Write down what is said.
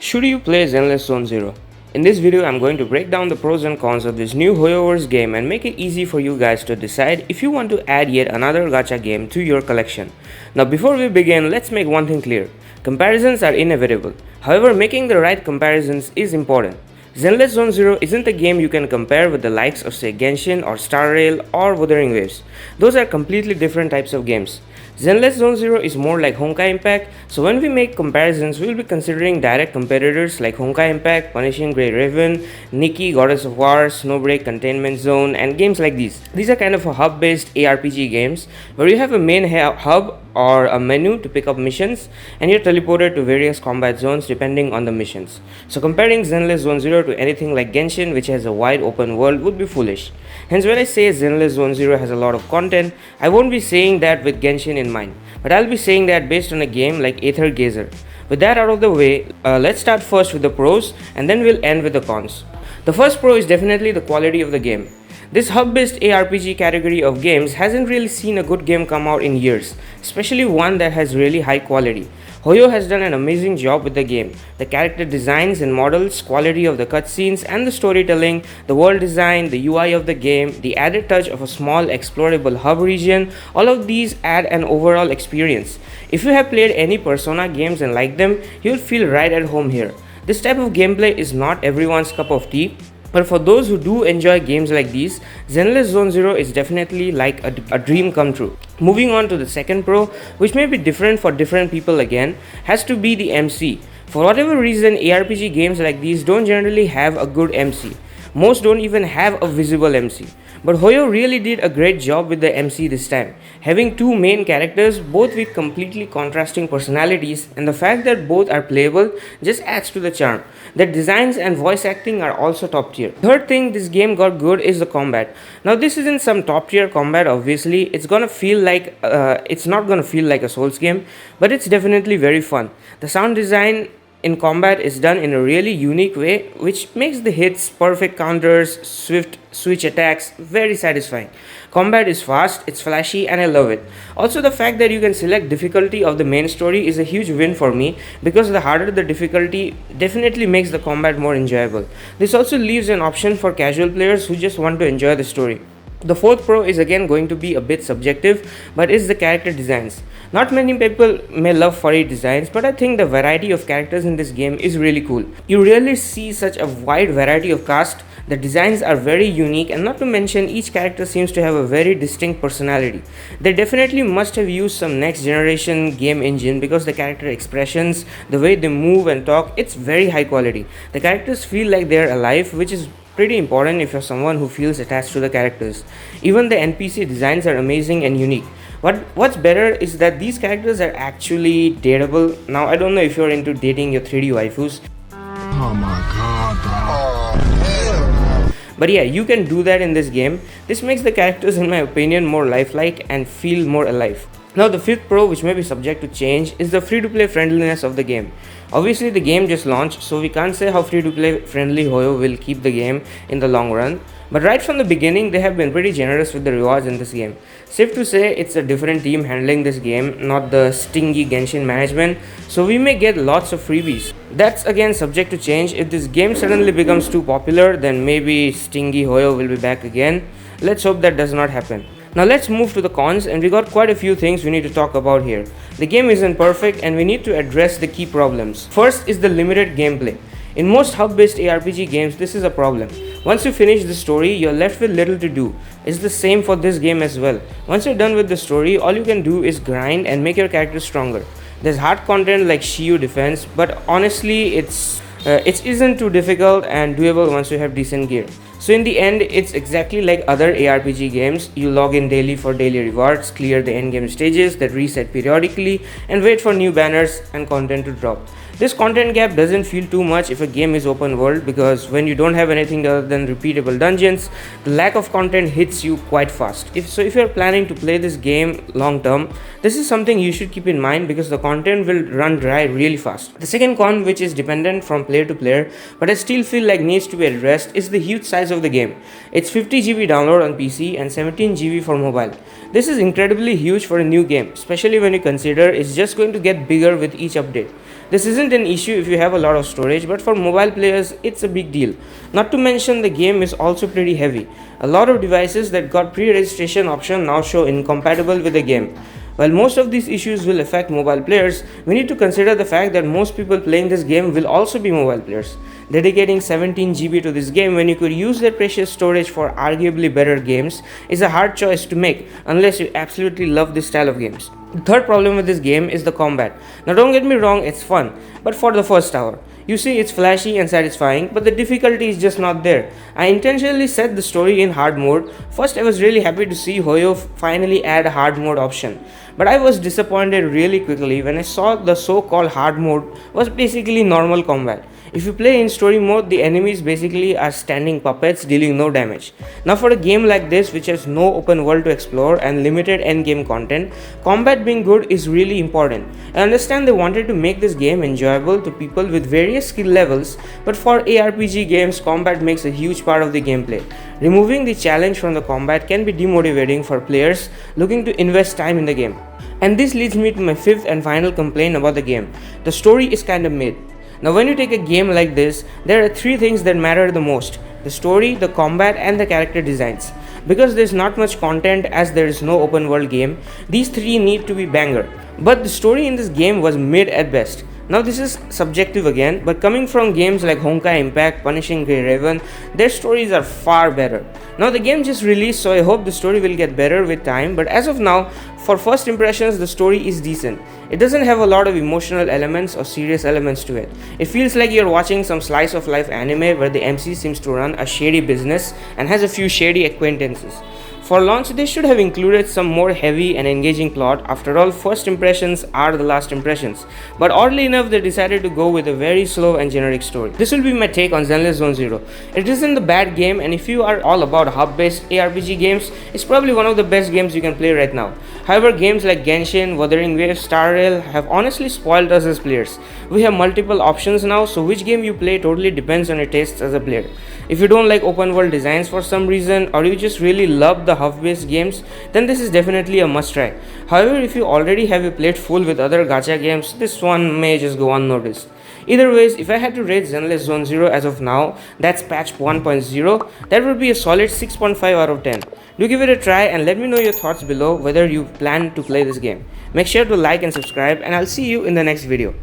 Should you play Zenless Zone Zero? In this video, I'm going to break down the pros and cons of this new hoyoverse game and make it easy for you guys to decide if you want to add yet another gacha game to your collection. Now before we begin, let's make one thing clear. Comparisons are inevitable. However, making the right comparisons is important. Zenless Zone Zero isn't a game you can compare with the likes of say Genshin or Star Rail or Wuthering Waves. Those are completely different types of games. Zenless Zone Zero is more like Honkai Impact, so when we make comparisons, we'll be considering direct competitors like Honkai Impact, Punishing Grey Raven, Nikki, Goddess of War, Snowbreak, Containment Zone, and games like these. These are kind of a hub-based ARPG games where you have a main hub or a menu to pick up missions and you're teleported to various combat zones depending on the missions. So comparing Zenless Zone Zero to anything like Genshin, which has a wide open world, would be foolish. Hence when I say Zenless Zone Zero has a lot of content, I won't be saying that with Genshin in mind, but I'll be saying that based on a game like Aether Gazer. With that out of the way, let's start first with the pros and then we'll end with the cons. The first pro is definitely the quality of the game. This hub-based ARPG category of games hasn't really seen a good game come out in years, especially one that has really high quality. Hoyo has done an amazing job with the game. The character designs and models, quality of the cutscenes and the storytelling, the world design, the UI of the game, the added touch of a small explorable hub region, all of these add an overall experience. If you have played any Persona games and like them, you'll feel right at home here. This type of gameplay is not everyone's cup of tea, but for those who do enjoy games like these, Zenless Zone Zero is definitely like a dream come true. Moving on to the second pro, which may be different for different people again, has to be the MC. For whatever reason, ARPG games like these don't generally have a good MC. Most don't even have a visible MC. But Hoyo really did a great job with the MC this time, having two main characters both with completely contrasting personalities, and the fact that both are playable just adds to the charm. Their designs and voice acting are also top tier. Third thing this game got good is the combat. Now this isn't some top tier combat, obviously. It's not gonna feel like a Souls game, but it's definitely very fun. The sound design in combat is done in a really unique way, which makes the hits, perfect counters, swift switch attacks very satisfying. Combat is fast, it's flashy, and I love it. Also, the fact that you can select difficulty of the main story is a huge win for me, because the harder the difficulty definitely makes the combat more enjoyable. This also leaves an option for casual players who just want to enjoy the story. The fourth pro is again going to be a bit subjective, but is the character designs. Not many people may love furry designs, but I think the variety of characters in this game is really cool. You rarely see such a wide variety of cast. The designs are very unique, and not to mention each character seems to have a very distinct personality. They definitely must have used some next generation game engine, because the character expressions, the way they move and talk, it's very high quality. The characters feel like they're alive, which is pretty important if you're someone who feels attached to the characters. Even the NPC designs are amazing and unique. What's better is that these characters are actually dateable. Now I don't know if you're into dating your 3D waifus. Oh my god, But yeah, you can do that in this game. This makes the characters, in my opinion, more lifelike and feel more alive. Now the fifth pro, which may be subject to change, is the free-to-play friendliness of the game. Obviously the game just launched, so we can't say how free-to-play friendly Hoyo will keep the game in the long run. But right from the beginning, they have been pretty generous with the rewards in this game. Safe to say, it's a different team handling this game, not the stingy Genshin management, so we may get lots of freebies. That's again subject to change. If this game suddenly becomes too popular, then maybe stingy Hoyo will be back again. Let's hope that does not happen. Now let's move to the cons, and we got quite a few things we need to talk about here. The game isn't perfect and we need to address the key problems. First is the limited gameplay. In most hub-based ARPG games, this is a problem. Once you finish the story, you're left with little to do. It's the same for this game as well. Once you're done with the story, all you can do is grind and make your character stronger. There's hard content like Shiyu defense, but honestly, it isn't too difficult and doable once you have decent gear. So in the end, it's exactly like other ARPG games. You log in daily for daily rewards, clear the endgame stages that reset periodically, and wait for new banners and content to drop. This content gap doesn't feel too much if a game is open world, because when you don't have anything other than repeatable dungeons, the lack of content hits you quite fast. If you're planning to play this game long term, this is something you should keep in mind, because the content will run dry really fast. The second con, which is dependent from player to player, but I still feel like needs to be addressed, is the huge size of the game. It's 50 GB download on PC and 17 GB for mobile. This is incredibly huge for a new game, especially when you consider it's just going to get bigger with each update. This isn't an issue if you have a lot of storage, but for mobile players it's a big deal. Not to mention the game is also pretty heavy. A lot of devices that got pre-registration option now show incompatible with the game. While most of these issues will affect mobile players, we need to consider the fact that most people playing this game will also be mobile players. Dedicating 17 GB to this game when you could use their precious storage for arguably better games is a hard choice to make unless you absolutely love this style of games. The third problem with this game is the combat. Now don't get me wrong, it's fun, but for the first hour. You see, it's flashy and satisfying, but the difficulty is just not there. I intentionally set the story in hard mode. First, I was really happy to see Hoyo finally add a hard mode option. But I was disappointed really quickly when I saw the so-called hard mode was basically normal combat. If you play in story mode, the enemies basically are standing puppets dealing no damage. Now for a game like this which has no open world to explore and limited endgame content, combat being good is really important. I understand they wanted to make this game enjoyable to people with various skill levels, but for ARPG games, combat makes a huge part of the gameplay. Removing the challenge from the combat can be demotivating for players looking to invest time in the game. And this leads me to my fifth and final complaint about the game. The story is kind of mid. Now when you take a game like this, there are three things that matter the most: the story, the combat and the character designs. Because there is not much content as there is no open world game, these three need to be banger. But the story in this game was mid at best. Now this is subjective again, but coming from games like Honkai Impact, Punishing Grey Raven, their stories are far better. Now the game just released, so I hope the story will get better with time, but as of now, for first impressions, the story is decent. It doesn't have a lot of emotional elements or serious elements to it. It feels like you're watching some slice of life anime where the MC seems to run a shady business and has a few shady acquaintances. For launch, they should have included some more heavy and engaging plot. After all, first impressions are the last impressions. But oddly enough, they decided to go with a very slow and generic story. This will be my take on Zenless Zone Zero. It isn't a bad game, and if you are all about hub-based ARPG games, it's probably one of the best games you can play right now. However, games like Genshin, Wuthering Waves, Star Rail have honestly spoiled us as players. We have multiple options now, so which game you play totally depends on your tastes as a player. If you don't like open world designs for some reason, or you just really love the hub-based games, then this is definitely a must try. However, if you already have a plate full with other gacha games, this one may just go unnoticed. Either ways, if I had to rate Zenless Zone Zero as of now, that's patch 1.0, that would be a solid 6.5 out of 10. Do give it a try and let me know your thoughts below whether you plan to play this game. Make sure to like and subscribe, and I'll see you in the next video.